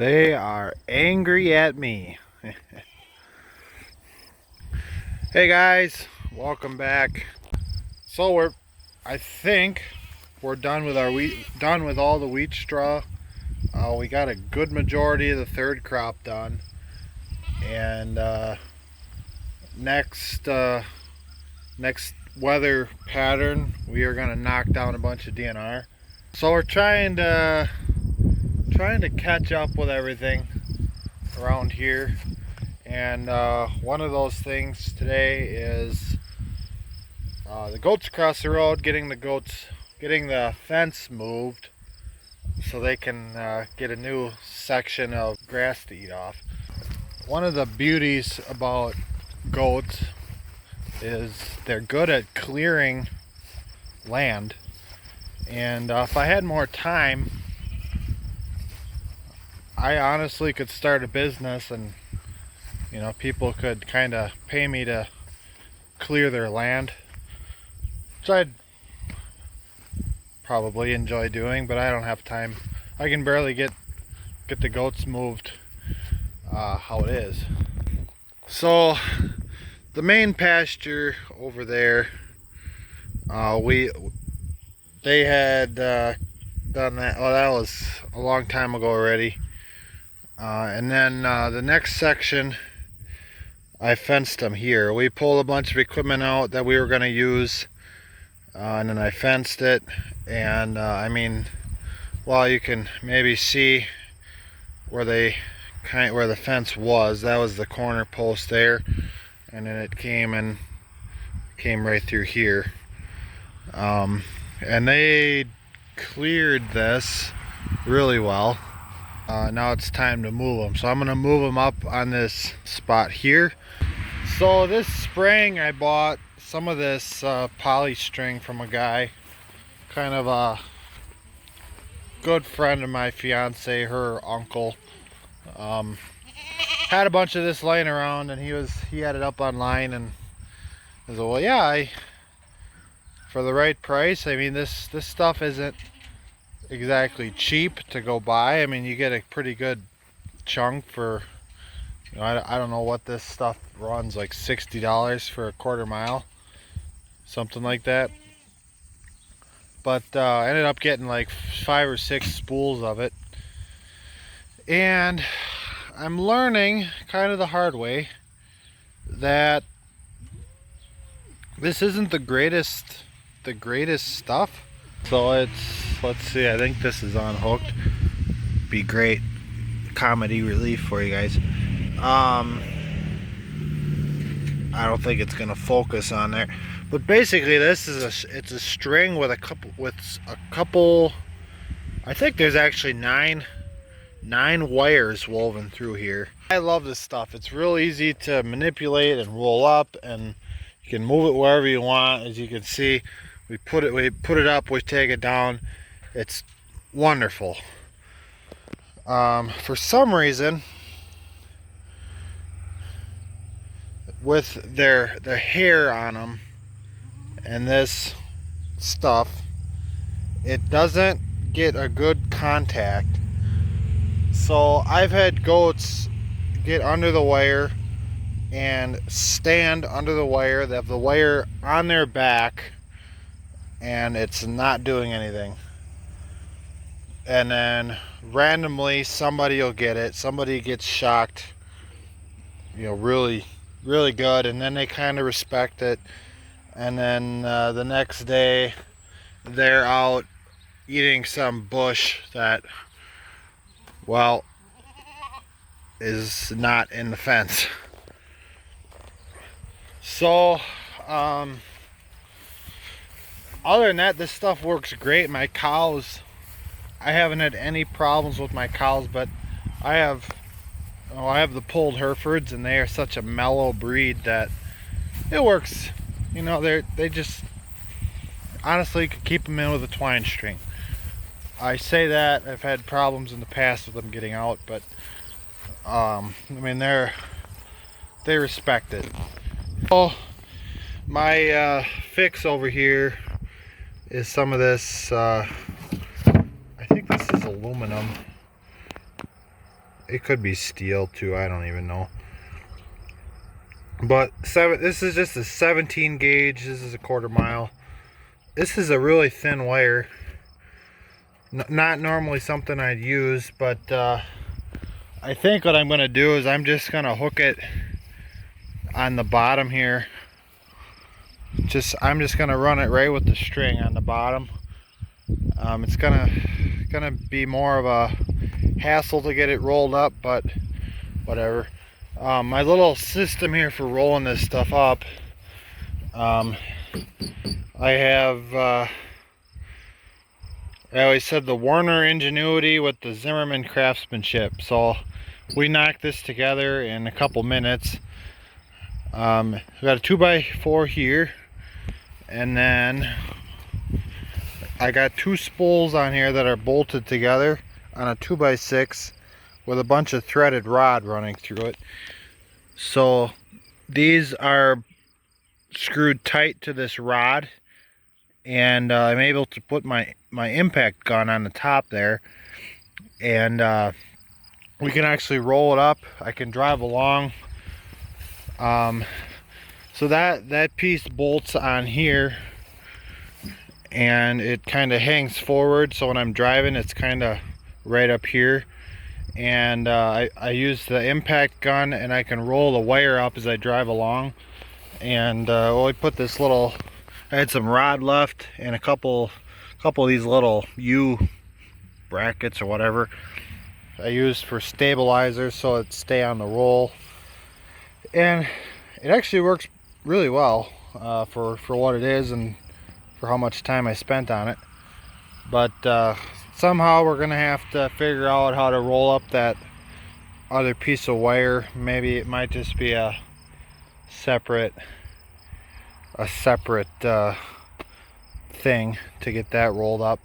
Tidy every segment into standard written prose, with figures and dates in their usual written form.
They are angry at me. Hey guys, welcome back. So I think we're done with our wheat, done with all the wheat straw. We got a good majority of the third crop done, and next weather pattern, we are gonna knock down a bunch of DNR. So we're trying to catch up with everything around here, and one of those things today is the goats across the road, getting the fence moved so they can get a new section of grass to eat off. One of the beauties about goats is they're good at clearing land, and if I had more time, I honestly could start a business, and people could kind of pay me to clear their land, which I'd probably enjoy doing, but I don't have time. I can barely get the goats moved how it is. So the main pasture over there, they had done that. Oh, that was a long time ago already. And then the next section, I fenced them here. We pulled a bunch of equipment out that we were going to use, and then I fenced it. And I mean, well, you can maybe see where the fence was. That was the corner post there, and then it came right through here. And they cleared this really well. Now it's time to move them, so I'm gonna move them up on this spot here. So this spring I bought some of this poly string from a guy, kind of a good friend of my fiance, her uncle. Had a bunch of this laying around, and he had it up online, and I said, well, yeah, for the right price. I mean, this stuff isn't exactly cheap to go buy. I mean, you get a pretty good chunk for, I don't know what this stuff runs, like $60 for a quarter mile, something like that. But I ended up getting like 5 or 6 spools of it, and I'm learning kind of the hard way that this isn't the greatest stuff. So let's see, I think this is unhooked. Be great comedy relief for you guys. I don't think it's gonna focus on there, but basically this is it's a string with a couple. I think there's actually nine wires woven through here. I love this stuff. It's real easy to manipulate and roll up, and you can move it wherever you want. As you can see, we put it up, we take it down. It's wonderful. For some reason, with the hair on them and this stuff, it doesn't get a good contact. So I've had goats get under the wire and stand under the wire. They have the wire on their back, and it's not doing anything. And then randomly somebody will get it. Somebody gets shocked, really, really good, and then they kind of respect it. And then the next day they're out eating some bush that, well, is not in the fence. So other than that, this stuff works great. My cows, I haven't had any problems with my cows, but I have the pulled herefords, and they are such a mellow breed that it works. They just, honestly, could keep them in with a twine string. I say that I've had problems in the past with them getting out, but I mean, they respect it. So my fix over here is some of this. I think this is aluminum. It could be steel too, I don't even know. But this is just a 17 gauge. This is a 1/4 mile. This is a really thin wire. Not normally something I'd use, but I think what I'm going to do is I'm just going to hook it on the bottom here. I'm just going to run it right with the string on the bottom. It's gonna be more of a hassle to get it rolled up, but whatever. My little system here for rolling this stuff up, I have I always said the Werner Ingenuity with the Zimmerman Craftsmanship. So we knocked this together in a couple minutes. We got a 2x4 here, and then I got 2 spools on here that are bolted together on a 2x6 with a bunch of threaded rod running through it. So these are screwed tight to this rod, and I'm able to put my impact gun on the top there, and we can actually roll it up. I can drive along. So that piece bolts on here, and it kind of hangs forward, so when I'm driving it's kind of right up here. And I use the impact gun, and I can roll the wire up as I drive along. And we put this little, I had some rod left and a couple of these little U brackets or whatever I used for stabilizers so it stay on the roll. And it actually works really well for what it is and for how much time I spent on it. But somehow we're gonna have to figure out how to roll up that other piece of wire. Maybe it might just be a separate thing to get that rolled up,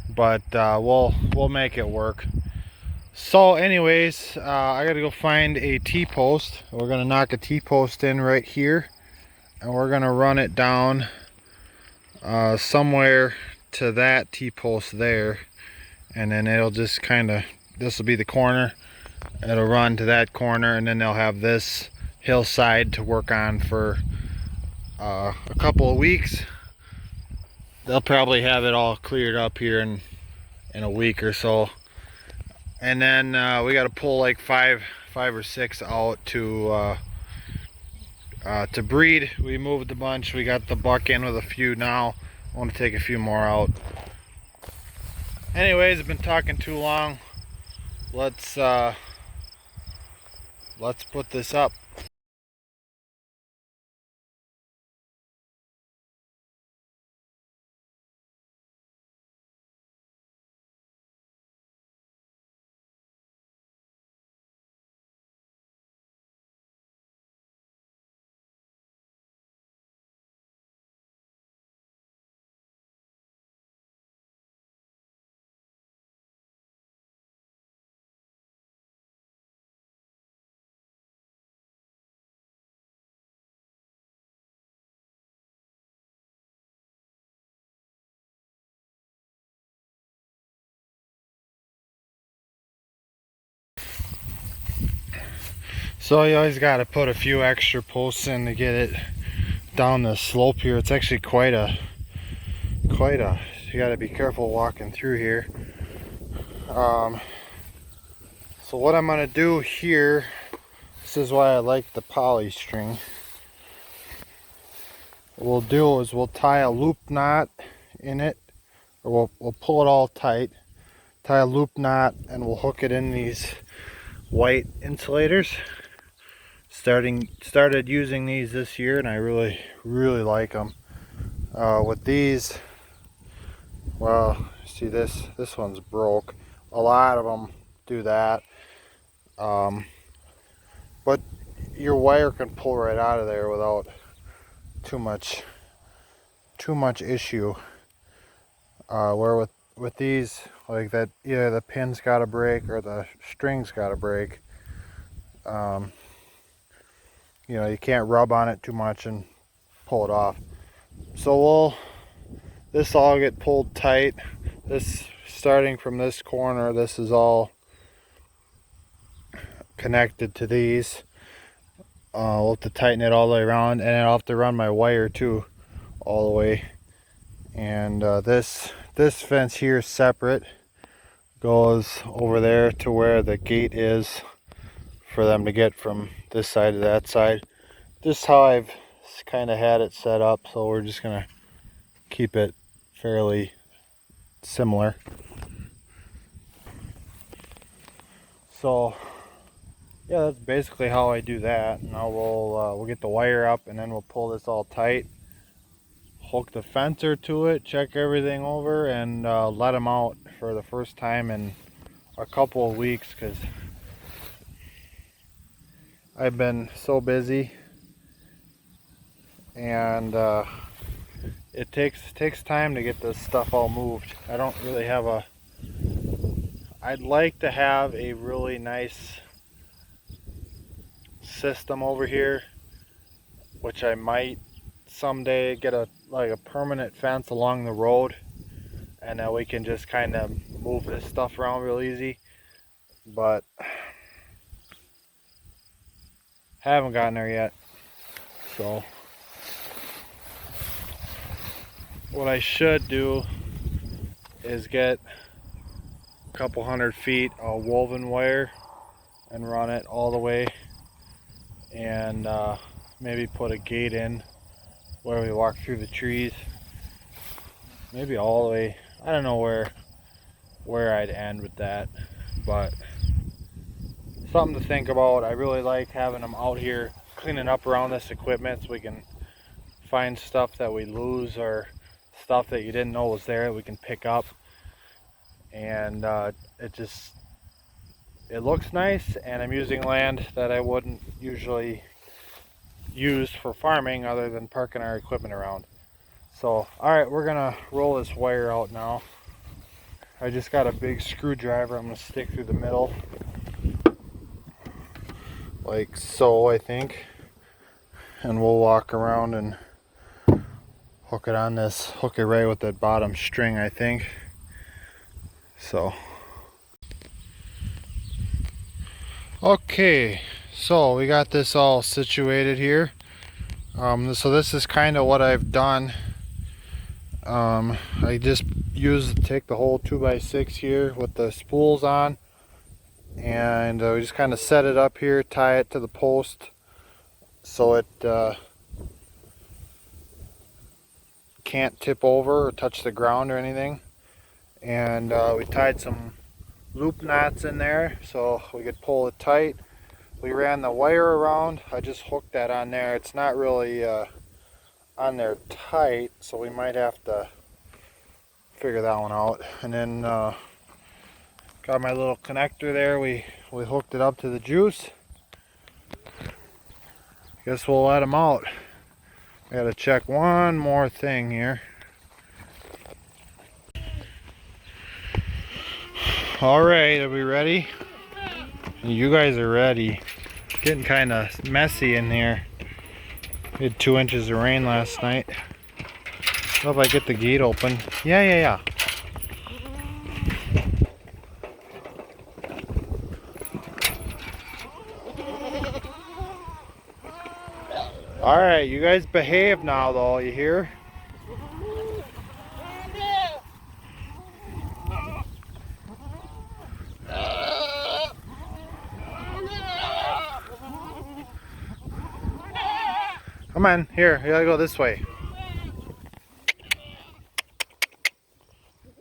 but we'll make it work. So anyways, I gotta go find a T-post. We're gonna knock a T-post in right here, and we're gonna run it down somewhere to that T-post there, and then it'll just kind of, this will be the corner, it'll run to that corner, and then they'll have this hillside to work on for a couple of weeks. They'll probably have it all cleared up here in a week or so, and then we got to pull like five or six out to breed. We moved a bunch. We got the buck in with a few now. I want to take a few more out. Anyways, I've been talking too long. Let's put this up. So you always got to put a few extra posts in to get it down the slope here. It's actually quite a, you got to be careful walking through here. So what I'm going to do here, this is why I like the poly string. What we'll do is we'll tie a loop knot in it, or we'll pull it all tight, tie a loop knot, and we'll hook it in these white insulators. Started using these this year, and I really like them. With these, well, see this one's broke. A lot of them do that, but your wire can pull right out of there without too much issue. Where with these, like that, either the pin's got to break or the string's got to break. You know, you can't rub on it too much and pull it off. So this all get pulled tight. This, starting from this corner, this is all connected to these. We'll have to tighten it all the way around, and I'll have to run my wire too all the way. And this fence here is separate, goes over there to where the gate is for them to get from this side to that side. This is how I've kind of had it set up, so we're just gonna keep it fairly similar. So yeah, that's basically how I do that. Now we'll get the wire up, and then we'll pull this all tight, hook the fencer to it, check everything over, and let them out for the first time in a couple of weeks, because I've been so busy, and it takes time to get this stuff all moved. I don't really have a... I'd like to have a really nice system over here, which I might someday get a permanent fence along the road, and then we can just kind of move this stuff around real easy. But haven't gotten there yet. So what I should do is get a couple 100 feet of woven wire and run it all the way, and maybe put a gate in where we walk through the trees, maybe all the way. I don't know where I'd end with that, but something to think about. I really like having them out here cleaning up around this equipment, so we can find stuff that we lose, or stuff that you didn't know was there that we can pick up. And it looks nice, and I'm using land that I wouldn't usually use for farming other than parking our equipment around. So alright, we're gonna roll this wire out now. I just got a big screwdriver I'm gonna stick through the middle, like so, I think, and we'll walk around and hook it on this, hook it right with that bottom string, I think. So okay, so we got this all situated here. So this is kind of what I've done. I just take the whole 2x6 here with the spools on, and we just kind of set it up here, tie it to the post so it can't tip over or touch the ground or anything. And we tied some loop knots in there so we could pull it tight. We ran the wire around. I just hooked that on there. It's not really on there tight, so we might have to figure that one out. And then got my little connector there. We hooked it up to the juice. Guess we'll let them out. I gotta check one more thing here. Alright, are we ready? You guys are ready. Getting kind of messy in here. We had 2 inches of rain last night. How if I get the gate open? Yeah. Alright, you guys behave now though, you hear? Come on, here, you gotta go this way.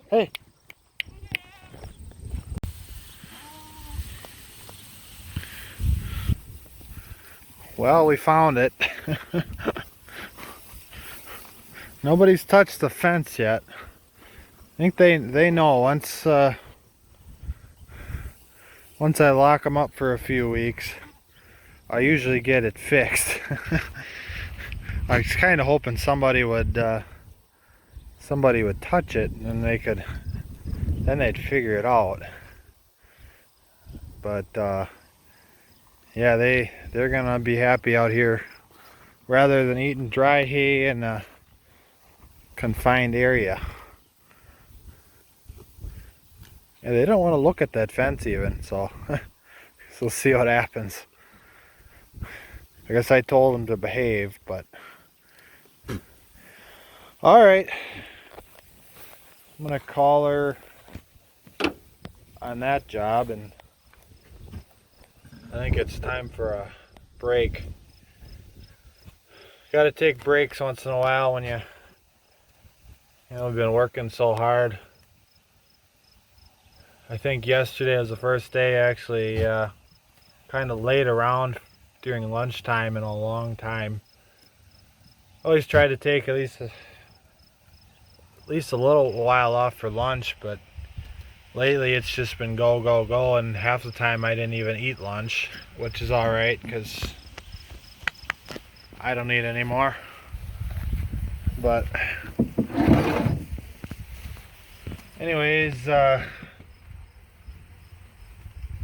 Hey. Well, we found it. Nobody's touched the fence yet. I think they know once I lock them up for a few weeks, I usually get it fixed. I was kind of hoping somebody would touch it, and then they'd figure it out. But yeah, they're gonna be happy out here rather than eating dry hay in a confined area. And they don't want to look at that fence even, so So see what happens. I guess I told him to behave, but all right. I'm gonna call her on that job, and I think it's time for a break. Got to take breaks once in a while when you know, we've been working so hard. I think yesterday was the first day actually kind of laid around during lunchtime in a long time. I always try to take at least a little while off for lunch, but lately it's just been go, go, go, and half the time I didn't even eat lunch, which is alright because I don't need any more. But anyways,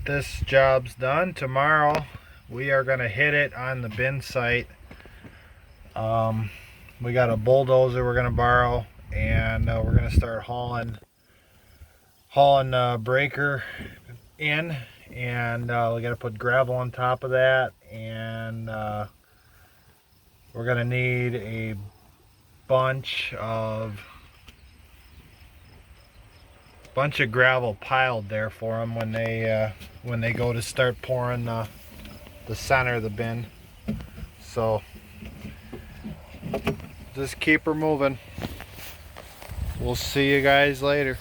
this job's done. Tomorrow we are gonna hit it on the bin site. We got a bulldozer we're gonna borrow, and we're gonna start hauling breaker in, and we gotta put gravel on top of that, and we're gonna need a bunch of gravel piled there for them when they go to start pouring the center of the bin. So just keep her moving. We'll see you guys later.